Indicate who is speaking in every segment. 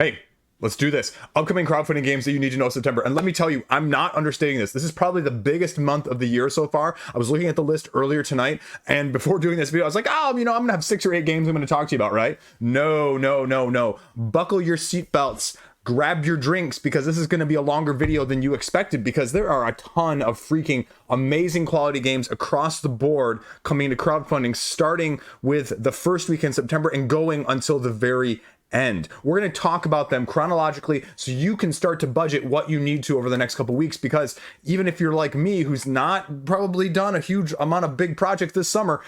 Speaker 1: hey, let's do this. Upcoming crowdfunding games that you need to know September. And let me tell you, I'm not understating this. This is probably the biggest month of the year so far. I was looking at the list earlier tonight, and before doing this video, I was like, oh, I'm gonna have 6 or 8 games I'm gonna talk to you about, right? No. Buckle your seatbelts. Grab your drinks, because this is going to be a longer video than you expected, because there are a ton of freaking amazing quality games across the board coming to crowdfunding, starting with the first week in September and going until the very end. We're going to talk about them chronologically so you can start to budget what you need to over the next couple weeks, because even if you're like me, who's not probably done a huge amount of big projects this summer,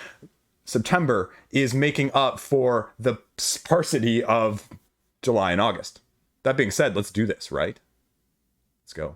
Speaker 1: September is making up for the sparsity of July and August. That being said, let's do this, right? Let's go.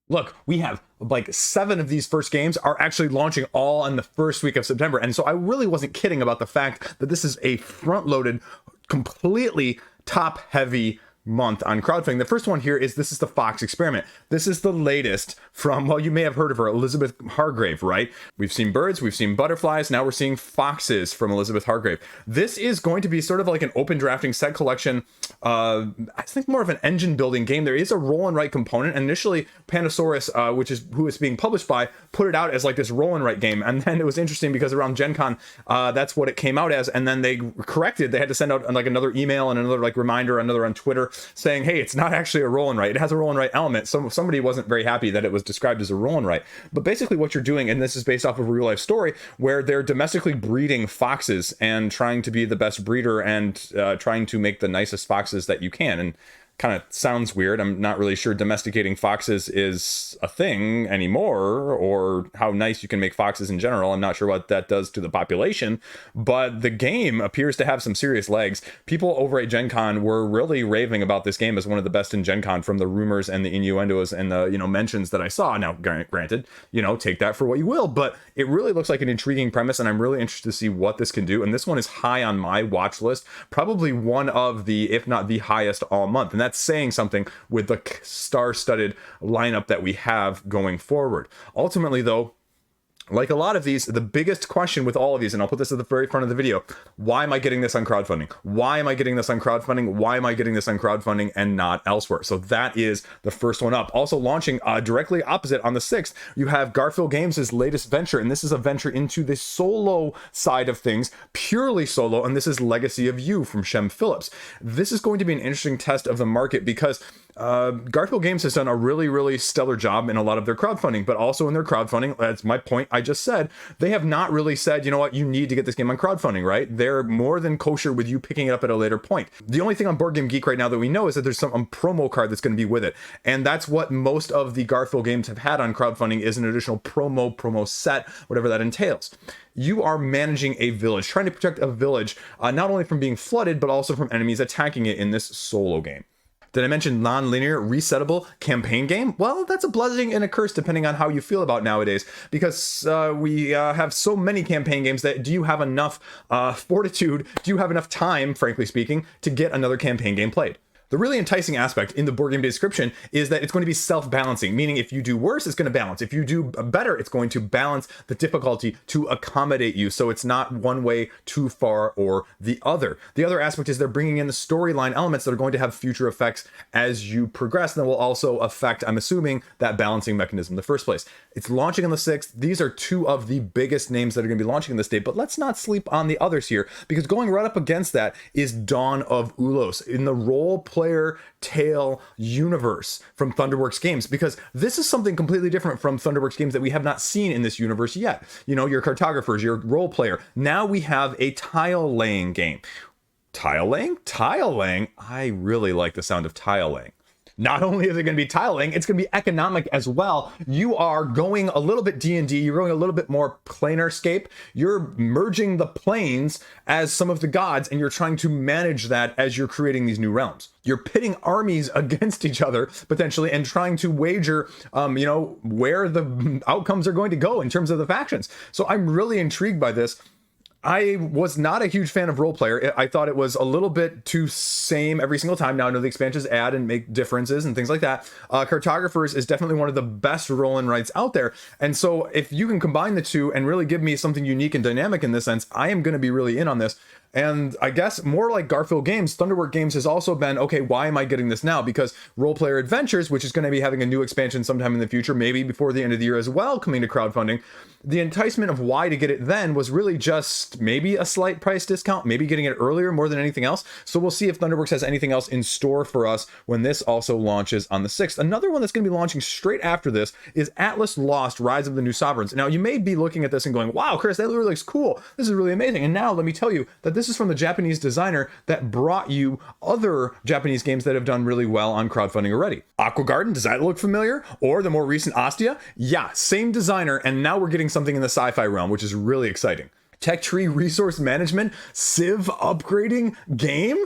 Speaker 1: Look, we have like 7 of these first games are actually launching all in the first week of September. And so I really wasn't kidding about the fact that this is a front-loaded, completely top-heavy month on crowdfunding. The first one here is this is the Fox Experiment. This is the latest from, well, you may have heard of her, Elizabeth Hargrave, right? We've seen birds, we've seen butterflies, now we're seeing foxes from Elizabeth Hargrave. This is going to be sort of like an open drafting set collection, I think more of an engine building game. There is a roll and write component. Initially, Pandasaurus, which is who it's being published by, put it out as like this roll and write game. And then it was interesting because around Gen Con, that's what it came out as. And then they corrected, they had to send out like another email and another like reminder, another on Twitter, saying, hey, it's not actually a roll and write. It has a roll and write element. So somebody wasn't very happy that it was described as a roll and write. But basically what you're doing, and this is based off of a real life story, where they're domestically breeding foxes and trying to be the best breeder and trying to make the nicest foxes that you can. And kind of sounds weird. I'm not really sure domesticating foxes is a thing anymore, or how nice you can make foxes in general. I'm not sure what that does to the population, but the game appears to have some serious legs. People over at Gen Con were really raving about this game as one of the best in Gen Con from the rumors and the innuendos and the, mentions that I saw. Now, granted, take that for what you will, but it really looks like an intriguing premise, and I'm really interested to see what this can do. And this one is high on my watch list, probably one of the, if not the highest all month. And that's saying something with the star-studded lineup that we have going forward. Ultimately, though, like a lot of these, the biggest question with all of these, and I'll put this at the very front of the video, why am I getting this on crowdfunding? Why am I getting this on crowdfunding? Why am I getting this on crowdfunding and not elsewhere? So that is the first one up. Also launching directly opposite on the 6th, you have Garphill Games' latest venture, and this is a venture into the solo side of things, purely solo, and this is Legacy of You from Shem Phillips. This is going to be an interesting test of the market, because Garphill Games has done a really stellar job in a lot of their crowdfunding, but also in their crowdfunding, that's my point I just said, they have not really said, you know what, you need to get this game on crowdfunding, right? They're more than kosher with you picking it up at a later point. The only thing on Board Game Geek right now that we know is that there's some promo card that's going to be with it, and that's what most of the Garphill games have had on crowdfunding, is an additional promo set, whatever that entails. You are managing a village, trying to protect a village, not only from being flooded, but also from enemies attacking it in this solo game. Did I mention non-linear, resettable campaign game? Well, that's a blessing and a curse depending on how you feel about nowadays, because we have so many campaign games that do you have enough fortitude, do you have enough time, frankly speaking, to get another campaign game played? The really enticing aspect in the board game description is that it's going to be self-balancing, meaning if you do worse, it's going to balance. If you do better, it's going to balance the difficulty to accommodate you, so it's not one way too far or the other. The other aspect is they're bringing in the storyline elements that are going to have future effects as you progress, and that will also affect, I'm assuming, that balancing mechanism in the first place. It's launching on the 6th. These are 2 of the biggest names that are going to be launching in this date, but let's not sleep on the others here, because going right up against that is Dawn of Ulos in the role-player tale universe from Thunderworks Games, because this is something completely different from Thunderworks Games that we have not seen in this universe yet. Your cartographers, your role player. Now we have a tile laying game. Tile laying? Tile laying? I really like the sound of tile laying. Not only is it going to be tiling, it's going to be economic as well. You are going a little bit D&D, you're going a little bit more planar-scape. You're merging the planes as some of the gods, and you're trying to manage that as you're creating these new realms. You're pitting armies against each other, potentially, and trying to wager, where the outcomes are going to go in terms of the factions. So I'm really intrigued by this. I was not a huge fan of Role Player. I thought it was a little bit too same every single time. Now I know the expansions add and make differences and things like that. Cartographers is definitely one of the best roll and writes out there. And so if you can combine the two and really give me something unique and dynamic in this sense, I am going to be really in on this. And I guess more like Garfield Games, Thunderwork Games has also been, okay, why am I getting this now? Because Role Player Adventures, which is going to be having a new expansion sometime in the future, maybe before the end of the year as well, coming to crowdfunding, the enticement of why to get it then was really just maybe a slight price discount, maybe getting it earlier more than anything else. So we'll see if Thunderworks has anything else in store for us when this also launches on the 6th. Another one that's going to be launching straight after this is Atlas Lost: Rise of the New Sovereigns. Now, you may be looking at this and going, wow, Chris, that really looks cool. This is really amazing. And now let me tell you that this is from the Japanese designer that brought you other Japanese games that have done really well on crowdfunding already. Aqua Garden, does that look familiar? Or the more recent Ostia? Yeah, same designer, and now we're getting something in the sci-fi realm, which is really exciting. Tech Tree Resource Management Civ upgrading game?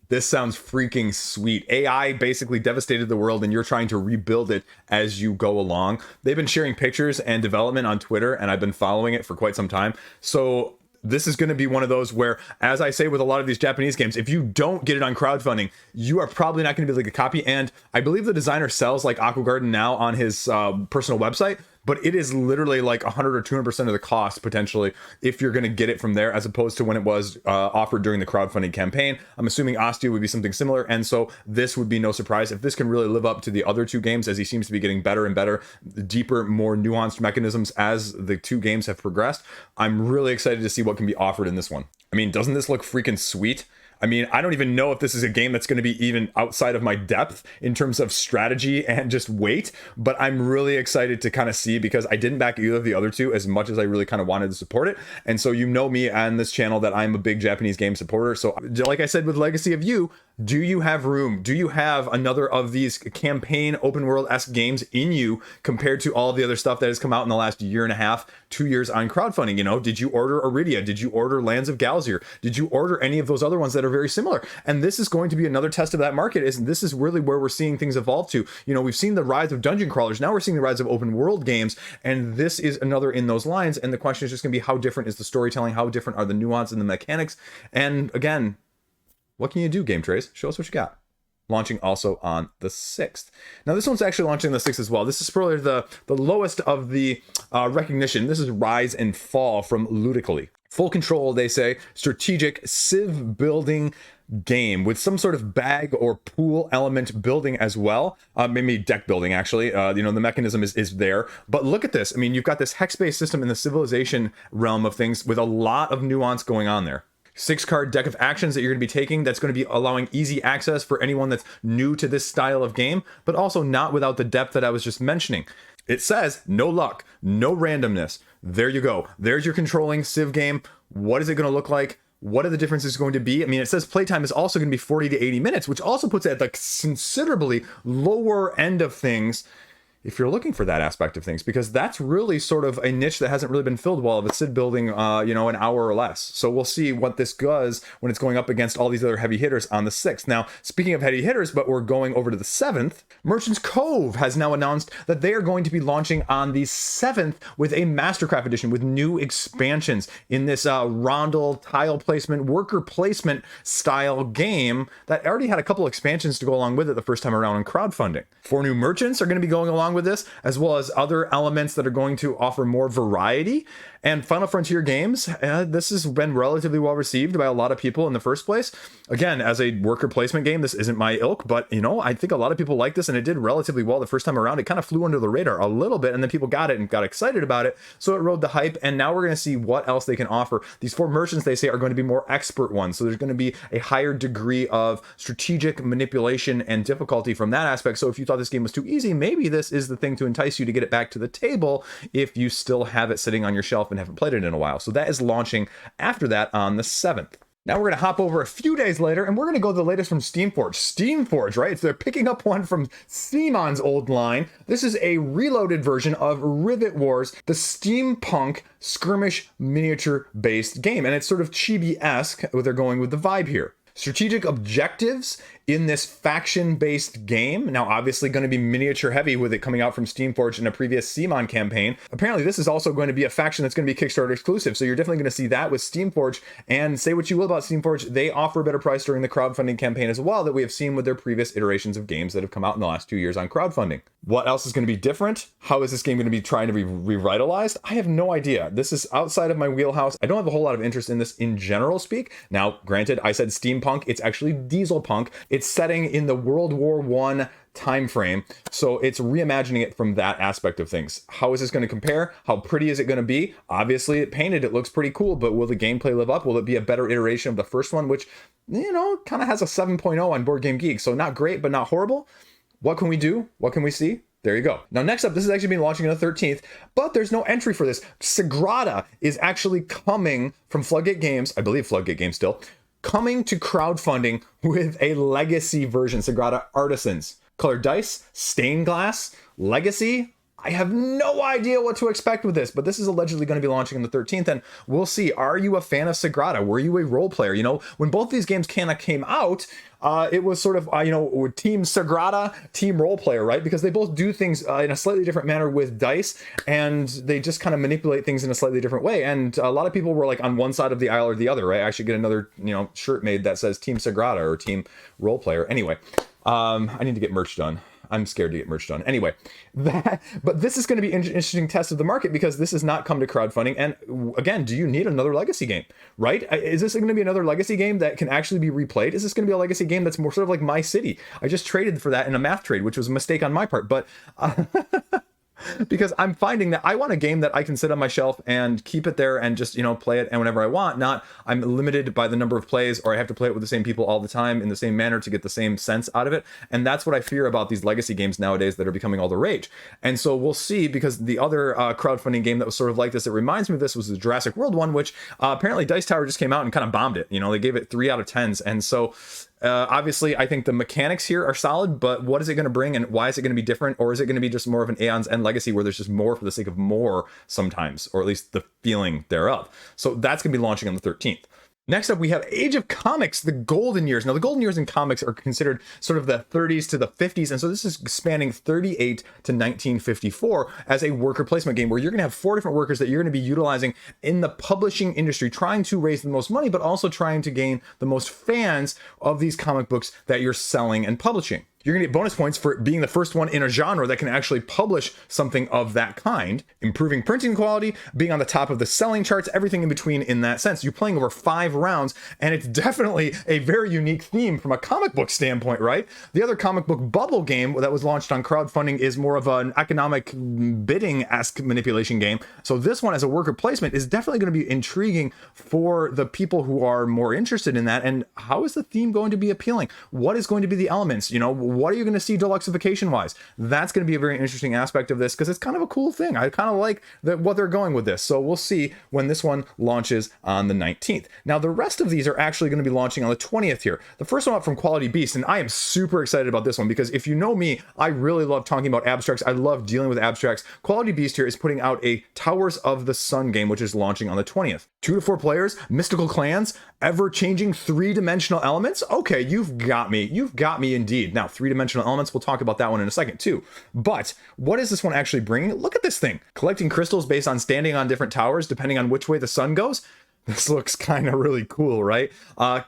Speaker 1: This sounds freaking sweet. AI basically devastated the world and you're trying to rebuild it as you go along. They've been sharing pictures and development on Twitter, and I've been following it for quite some time. So this is going to be one of those where, as I say with a lot of these Japanese games, if you don't get it on crowdfunding, you are probably not going to be able to get a copy. And I believe the designer sells like Aqua Garden now on his personal website, but it is literally like 100 or 200% of the cost potentially if you're going to get it from there, as opposed to when it was offered during the crowdfunding campaign. I'm assuming Ostia would be something similar, and so this would be no surprise if this can really live up to the other two games, as he seems to be getting better and better, deeper, more nuanced mechanisms as the two games have progressed. I'm really excited to see what can be offered in this one. I mean, doesn't this look freaking sweet? I mean, I don't even know if this is a game that's going to be even outside of my depth in terms of strategy and just weight, but I'm really excited to kind of see, because I didn't back either of the other two as much as I really kind of wanted to support it. And so you know me on this channel that I'm a big Japanese game supporter. So like I said with Legacy of You, do you have room? Do you have another of these campaign open world-esque games in you compared to all the other stuff that has come out in the last year and a half, 2 years on crowdfunding? You know, did you order Iridia? Did you order Lands of Galzier? Did you order any of those other ones that are very similar? And this is going to be another test of that market. This is really where we're seeing things evolve to. You know, we've seen the rise of dungeon crawlers. Now we're seeing the rise of open world games, and this is another in those lines. And the question is just going to be, how different is the storytelling? How different are the nuance and the mechanics? And again, what can you do, Game Trace? Show us what you got. Launching also on the 6th. Now, this one's actually launching on the 6th as well. This is probably the lowest of the recognition. This is Rise and Fall from Ludically. Full control, they say, strategic civ building game with some sort of bag or pool element building as well. Maybe deck building, actually. You know, the mechanism is there. But look at this. I mean, you've got this hex-based system in the civilization realm of things with a lot of nuance going on there. 6-card deck of actions that you're going to be taking that's going to be allowing easy access for anyone that's new to this style of game, but also not without the depth that I was just mentioning. It says no luck, no randomness. There you go. There's your controlling civ game. What is it going to look like? What are the differences going to be? I mean, it says playtime is also going to be 40 to 80 minutes, which also puts it at the considerably lower end of things if you're looking for that aspect of things, because that's really sort of a niche that hasn't really been filled well of a Sid building, you know, an hour or less. So we'll see what this does when it's going up against all these other heavy hitters on the 6th. Now, speaking of heavy hitters, but we're going over to the 7th, Merchant's Cove has now announced that they are going to be launching on the 7th with a Mastercraft edition with new expansions in this rondel tile placement, worker placement style game that already had a couple expansions to go along with it the first time around in crowdfunding. 4 new merchants are going to be going along with this, as well as other elements that are going to offer more variety. And Final Frontier Games, this has been relatively well received by a lot of people in the first place. Again, as a worker placement game, this isn't my ilk, but you know, I think a lot of people like this, and it did relatively well the first time around. It kind of flew under the radar a little bit, and then people got it and got excited about it, so it rode the hype. And now we're going to see what else they can offer. These 4 merchants, they say, are going to be more expert ones, so there's going to be a higher degree of strategic manipulation and difficulty from that aspect. So if you thought this game was too easy, maybe this is the thing to entice you to get it back to the table if you still have it sitting on your shelf and haven't played it in a while. So that is launching after that on the 7th. Now we're going to hop over a few days later, and we're going to go to the latest from Steamforge. Steamforge, right? So they're picking up one from Simon's old line. This is a reloaded version of Rivet Wars, the steampunk skirmish miniature-based game. And it's sort of chibi-esque, they're going with the vibe here. Strategic objectives in this faction-based game. Now, obviously going to be miniature heavy with it coming out from Steamforged in a previous CMON campaign. Apparently, this is also going to be a faction that's going to be Kickstarter exclusive. So you're definitely going to see that with Steamforged. And say what you will about Steamforged, they offer a better price during the crowdfunding campaign as well that we have seen with their previous iterations of games that have come out in the last 2 years on crowdfunding. What else is going to be different? How is this game going to be trying to be revitalized? I have no idea. This is outside of my wheelhouse. I don't have a whole lot of interest in this in general speak. Now, granted, I said steampunk. It's actually diesel punk. It's setting in the World War I time frame, so it's reimagining it from that aspect of things. How is this going to compare? How pretty is it going to be? Obviously, it painted, it looks pretty cool, but will the gameplay live up? Will it be a better iteration of the first one, which, you know, kind of has a 7.0 on Board Game Geek, so not great, but not horrible? What can we do? What can we see? There you go. Now, next up, this is actually being launching on the 13th, but there's no entry for this. Sagrada is actually coming from Floodgate Games, I believe Floodgate Games still, coming to crowdfunding with a legacy version, Sagrada Artisans. Colored dice, stained glass, legacy. I have no idea what to expect with this, but this is allegedly going to be launching on the 13th, and we'll see. Are you a fan of Sagrada? Were you a role player? You know, when both these games came out, it was sort of, you know, team Sagrada, team role player, right? Because they both do things in a slightly different manner with dice, and they just kind of manipulate things in a slightly different way. And a lot of people were like on one side of the aisle or the other, right? I should get another, you know, shirt made that says team Sagrada or team role player. Anyway, I need to get merch done. I'm scared to get merch done. Anyway, but this is going to be an interesting test of the market because this has not come to crowdfunding. And again, do you need another legacy game, right? Is this going to be another legacy game that can actually be replayed? Is this going to be a legacy game that's more sort of like My City? I just traded for that in a math trade, which was a mistake on my part, but because I'm finding that I want a game that I can sit on my shelf and keep it there and just, you know, play it and whenever I want, not I'm limited by the number of plays or I have to play it with the same people all the time in the same manner to get the same sense out of it. And that's what I fear about these legacy games nowadays that are becoming all the rage. And so we'll see, because the other crowdfunding game that was sort of like this, it reminds me of this, was the Jurassic World one, which apparently Dice Tower just came out and kind of bombed it. You know, they gave it 3 out of 10s. And so obviously, I think the mechanics here are solid, but what is it going to bring and why is it going to be different? Or is it going to be just more of an Aeon's End legacy where there's just more for the sake of more sometimes, or at least the feeling thereof? So that's going to be launching on the 13th. Next up, we have Age of Comics, the golden years. Now, the golden years in comics are considered sort of the 30s to the 50s. And so this is spanning 38 to 1954 as a worker placement game where you're going to have 4 different workers that you're going to be utilizing in the publishing industry, trying to raise the most money, but also trying to gain the most fans of these comic books that you're selling and publishing. You're going to get bonus points for being the first one in a genre that can actually publish something of that kind, improving printing quality, being on the top of the selling charts, everything in between in that sense. You're playing over 5 rounds, and it's definitely a very unique theme from a comic book standpoint, right? The other comic book bubble game that was launched on crowdfunding is more of an economic bidding-esque manipulation game. So this one, as a worker placement, is definitely going to be intriguing for the people who are more interested in that. And how is the theme going to be appealing? What is going to be the elements? You know, what are you going to see deluxeification wise? That's going to be a very interesting aspect of this because it's kind of a cool thing. I kind of like what they're going with this. So we'll see when this one launches on the 19th. Now, the rest of these are actually going to be launching on the 20th here. The first one up from Quality Beast, and I am super excited about this one because if you know me, I really love talking about abstracts. I love dealing with abstracts. Quality Beast here is putting out a Towers of the Sun game, which is launching on the 20th. 2 to 4 players, mystical clans, ever-changing 3-dimensional elements. Okay, you've got me. You've got me indeed. Now, 3-dimensional elements, we'll talk about that one in a second too. But what is this one actually bringing? Look at this thing. Collecting crystals based on standing on different towers, depending on which way the sun goes. This looks kind of really cool, right?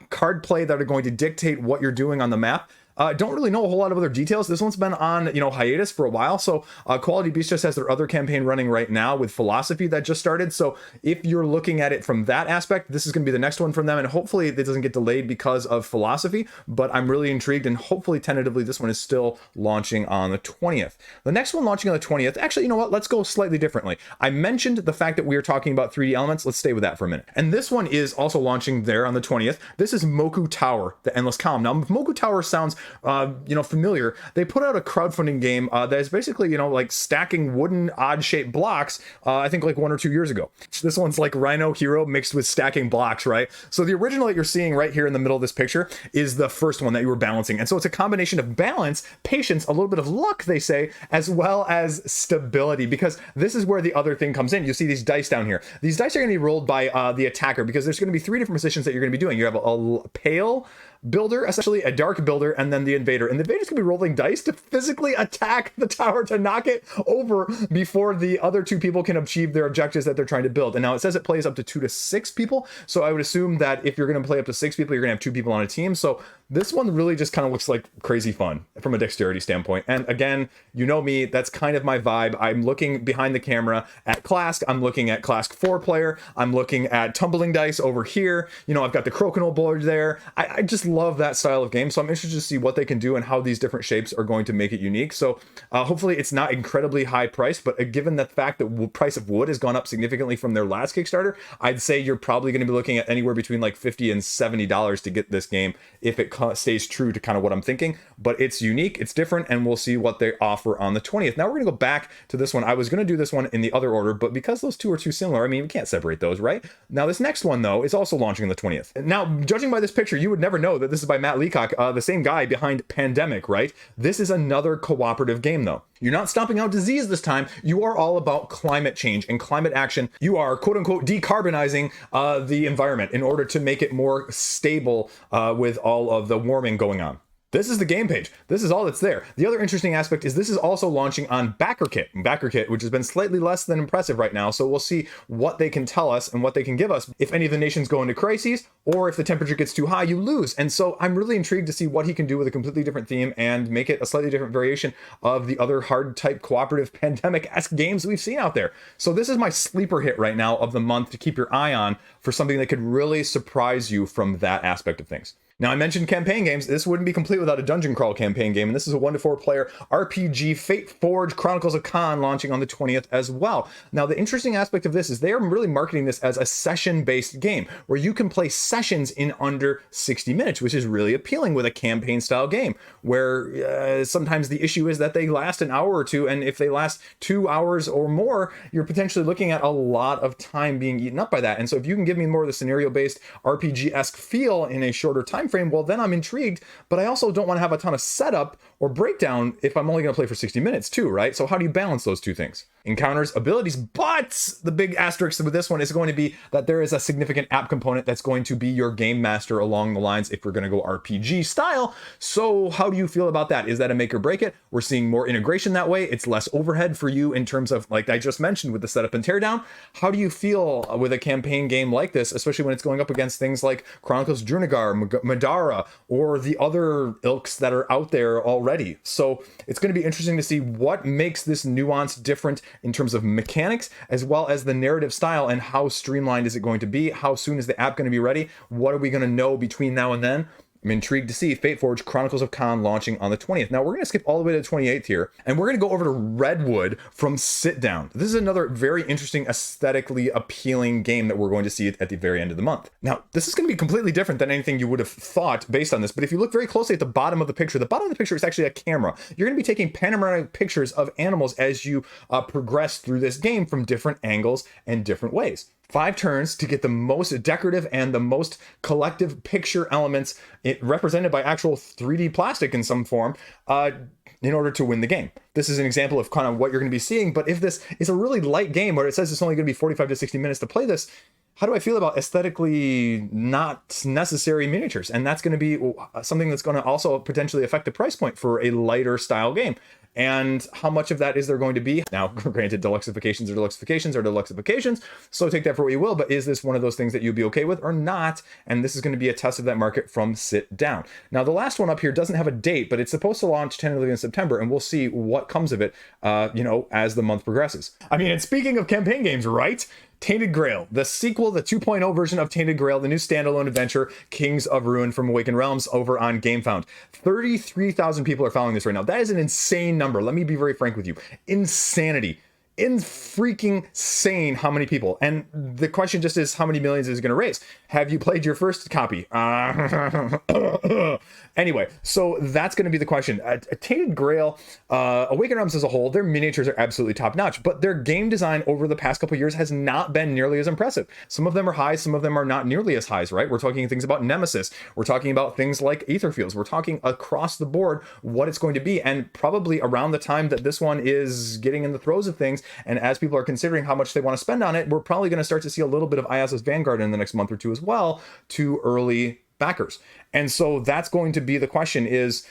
Speaker 1: Card play that are going to dictate what you're doing on the map. Don't really know a whole lot of other details. This one's been on, hiatus for a while. So Quality Beast just has their other campaign running right now with Philosophy that just started. So if you're looking at it from that aspect, this is going to be the next one from them. And hopefully it doesn't get delayed because of Philosophy. But I'm really intrigued, and hopefully tentatively this one is still launching on the 20th. The next one launching on the 20th, actually, you know what? Let's go slightly differently. I mentioned the fact that we are talking about 3D elements. Let's stay with that for a minute. And this one is also launching there on the 20th. This is Moku Tower, the Endless Column. Now, Moku Tower sounds familiar. They put out a crowdfunding game that is basically, like stacking wooden odd-shaped blocks, I think like 1 or 2 years ago. This one's like Rhino Hero mixed with stacking blocks, right? So the original that you're seeing right here in the middle of this picture is the first one that you were balancing. And so it's a combination of balance, patience, a little bit of luck, they say, as well as stability, because this is where the other thing comes in. You see these dice down here. These dice are going to be rolled by the attacker because there's going to be 3 different positions that you're going to be doing. You have a pale, builder, essentially a dark builder, and then the invader. And the invader's gonna be rolling dice to physically attack the tower to knock it over before the other two people can achieve their objectives that they're trying to build. And now it says it plays up to 2 to 6 people. So I would assume that if you're gonna play up to 6 people, you're gonna have 2 people on a team. So this one really just kind of looks like crazy fun from a dexterity standpoint. And again, you know me, that's kind of my vibe. I'm looking behind the camera at Clask. I'm looking at Clask 4-player. I'm looking at tumbling dice over here. You know, I've got the crokinole board there. I just love that style of game. So I'm interested to see what they can do and how these different shapes are going to make it unique. So hopefully it's not incredibly high priced, but given the fact that the price of wood has gone up significantly from their last Kickstarter, I'd say you're probably going to be looking at anywhere between like $50 and $70 to get this game if it stays true to kind of what I'm thinking. But it's unique, it's different, and we'll see what they offer on the 20th. Now we're going to go back to this one. I was going to do this one in the other order, but because those two are too similar, I mean, we can't separate those, right? Now this next one, though, is also launching on the 20th. Now, judging by this picture, you would never know that this is by Matt Leacock, the same guy behind Pandemic, right? This is another cooperative game, though. You're not stomping out disease this time. You are all about climate change and climate action. You are, quote unquote, decarbonizing the environment in order to make it more stable with all of the warming going on. This is the game page. This is all that's there. The other interesting aspect is this is also launching on BackerKit, which has been slightly less than impressive right now. So we'll see what they can tell us and what they can give us. If any of the nations go into crises, or if the temperature gets too high, you lose. And so I'm really intrigued to see what he can do with a completely different theme and make it a slightly different variation of the other hard type cooperative Pandemic-esque games we've seen out there. So this is my sleeper hit right now of the month to keep your eye on for something that could really surprise you from that aspect of things. Now, I mentioned campaign games. This wouldn't be complete without a dungeon crawl campaign game, and this is a 1 to 4 player RPG Fateforge Chronicles of Kaan launching on the 20th as well. Now, the interesting aspect of this is they are really marketing this as a session-based game where you can play sessions in under 60 minutes, which is really appealing with a campaign-style game where sometimes the issue is that they last an hour or two, and if they last 2 hours or more, you're potentially looking at a lot of time being eaten up by that. And so if you can give me more of the scenario-based RPG-esque feel in a shorter time frame, well, then I'm intrigued, but I also don't want to have a ton of setup or breakdown if I'm only going to play for 60 minutes too, right? So how do you balance those two things? Encounters, abilities, but the big asterisk with this one is going to be that there is a significant app component that's going to be your game master along the lines if we're going to go RPG style. So how do you feel about that? Is that a make or break it? We're seeing more integration that way. It's less overhead for you in terms of, like I just mentioned, with the setup and teardown. How do you feel with a campaign game like this, especially when it's going up against things like Chronicles Drunagar, Madara, or the other ilks that are out there already? So it's going to be interesting to see what makes this nuance different in terms of mechanics, as well as the narrative style, and how streamlined is it going to be? How soon is the app going to be ready? What are we going to know between now and then? I'm intrigued to see Fateforge Chronicles of Kaan launching on the 20th. Now we're going to skip all the way to the 28th here, and we're going to go over to Redwood from Sit Down. This is another very interesting, aesthetically appealing game that we're going to see at the very end of the month. Now, this is going to be completely different than anything you would have thought based on this, but if you look very closely at the bottom of the picture is actually a camera. You're going to be taking panoramic pictures of animals as you progress through this game from different angles and different ways. 5 turns to get the most decorative and the most collective picture elements, represented by actual 3D plastic in some form, in order to win the game. This is an example of kind of what you're going to be seeing, but if this is a really light game where it says it's only going to be 45 to 60 minutes to play this, how do I feel about aesthetically not necessary miniatures? And that's going to be something that's going to also potentially affect the price point for a lighter style game. And how much of that is there going to be? Now, granted, deluxifications are deluxifications are deluxifications, so take that for what you will, but is this one of those things that you'd be okay with or not? And this is going to be a test of that market from Sit Down. Now, the last one up here doesn't have a date, but it's supposed to launch tentatively in September, and we'll see what comes of it, as the month progresses. I mean, and speaking of campaign games, right? Tainted Grail, the sequel, the 2.0 version of Tainted Grail, the new standalone adventure, Kings of Ruin from Awakened Realms, over on GameFound. 33,000 people are following this right now. That is an insane number. Let me be very frank with you. Insanity. Freaking sane how many people. And the question just is, how many millions is it going to raise? Have you played your first copy? Anyway, so that's going to be the question. Tainted Grail, Awakened Realms as a whole, their miniatures are absolutely top notch, but their game design over the past couple of years has not been nearly as impressive. Some of them are high, some of them are not nearly as highs, right? We're talking things about Nemesis. We're talking about things like Aetherfields. We're talking across the board what it's going to be. And probably around the time that this one is getting in the throes of things, and as people are considering how much they want to spend on it, we're probably going to start to see a little bit of ISS Vanguard in the next month or two as well, too early backers. And so that's going to be the question is,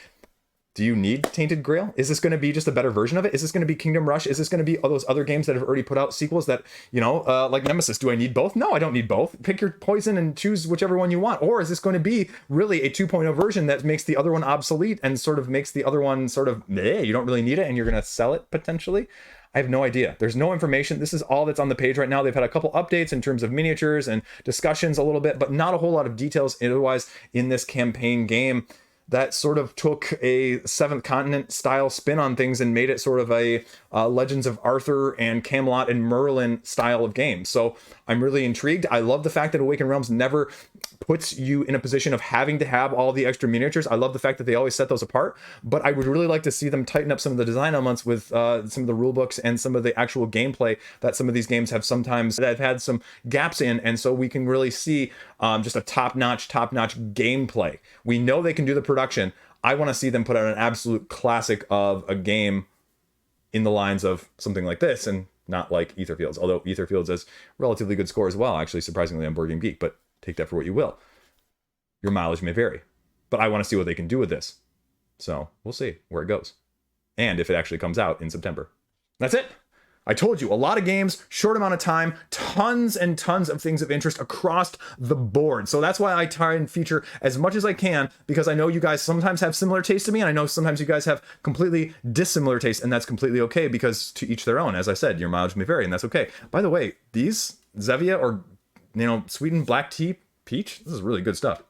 Speaker 1: do you need Tainted Grail? Is this going to be just a better version of it? Is this going to be Kingdom Rush? Is this going to be all those other games that have already put out sequels that, you know, like Nemesis? Do I need both? No, I don't need both. Pick your poison and choose whichever one you want. Or is this going to be really a 2.0 version that makes the other one obsolete and sort of makes the other one sort of, you don't really need it and you're going to sell it potentially? I have no idea. There's no information. This is all that's on the page right now. They've had a couple updates in terms of miniatures and discussions a little bit, but not a whole lot of details otherwise in this campaign game that sort of took a Seventh Continent style spin on things and made it sort of a Legends of Arthur and Camelot and Merlin style of game. So I'm really intrigued. I love the fact that Awakened Realms never puts you in a position of having to have all the extra miniatures. I love the fact that they always set those apart, but I would really like to see them tighten up some of the design elements with some of the rule books and some of the actual gameplay that some of these games have sometimes that have had some gaps in. And so we can really see just a top-notch gameplay. We know they can do the production. I want to see them put out an absolute classic of a game in the lines of something like this, and not like Etherfields, although Etherfields has relatively good score as well, actually, surprisingly, on Board Game Geek, but take that for what you will. Your mileage may vary, but I want to see what they can do with this. So we'll see where it goes, and if it actually comes out in September. That's it. I told you, a lot of games, short amount of time, tons and tons of things of interest across the board. So that's why I try and feature as much as I can, because I know you guys sometimes have similar tastes to me, and I know sometimes you guys have completely dissimilar tastes, and that's completely okay, because to each their own. As I said, your mileage may vary, and that's okay. By the way, these Zevia or, you know, sweetened black tea peach, this is really good stuff.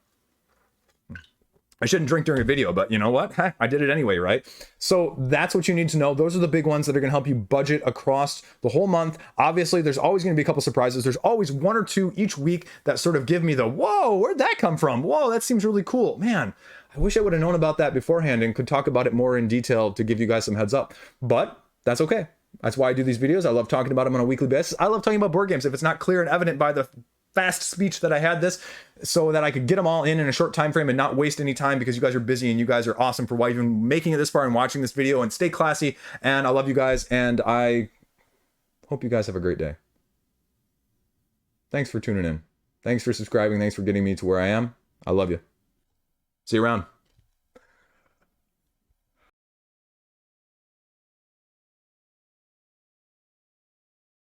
Speaker 1: I shouldn't drink during a video, but you know what? I did it anyway, right? So that's what you need to know. Those are the big ones that are going to help you budget across the whole month. Obviously, there's always going to be a couple surprises. There's always one or two each week that sort of give me the, whoa, where'd that come from? Whoa, that seems really cool. Man, I wish I would have known about that beforehand and could talk about it more in detail to give you guys some heads up. But that's okay. That's why I do these videos. I love talking about them on a weekly basis. I love talking about board games. If it's not clear and evident by the fast speech that I had this, so that I could get them all in a short time frame and not waste any time, because you guys are busy and you guys are awesome for even making it this far and watching this video, and stay classy. And I love you guys, and I hope you guys have a great day. Thanks for tuning in. Thanks for subscribing. Thanks for getting me to where I am. I love you. See you around.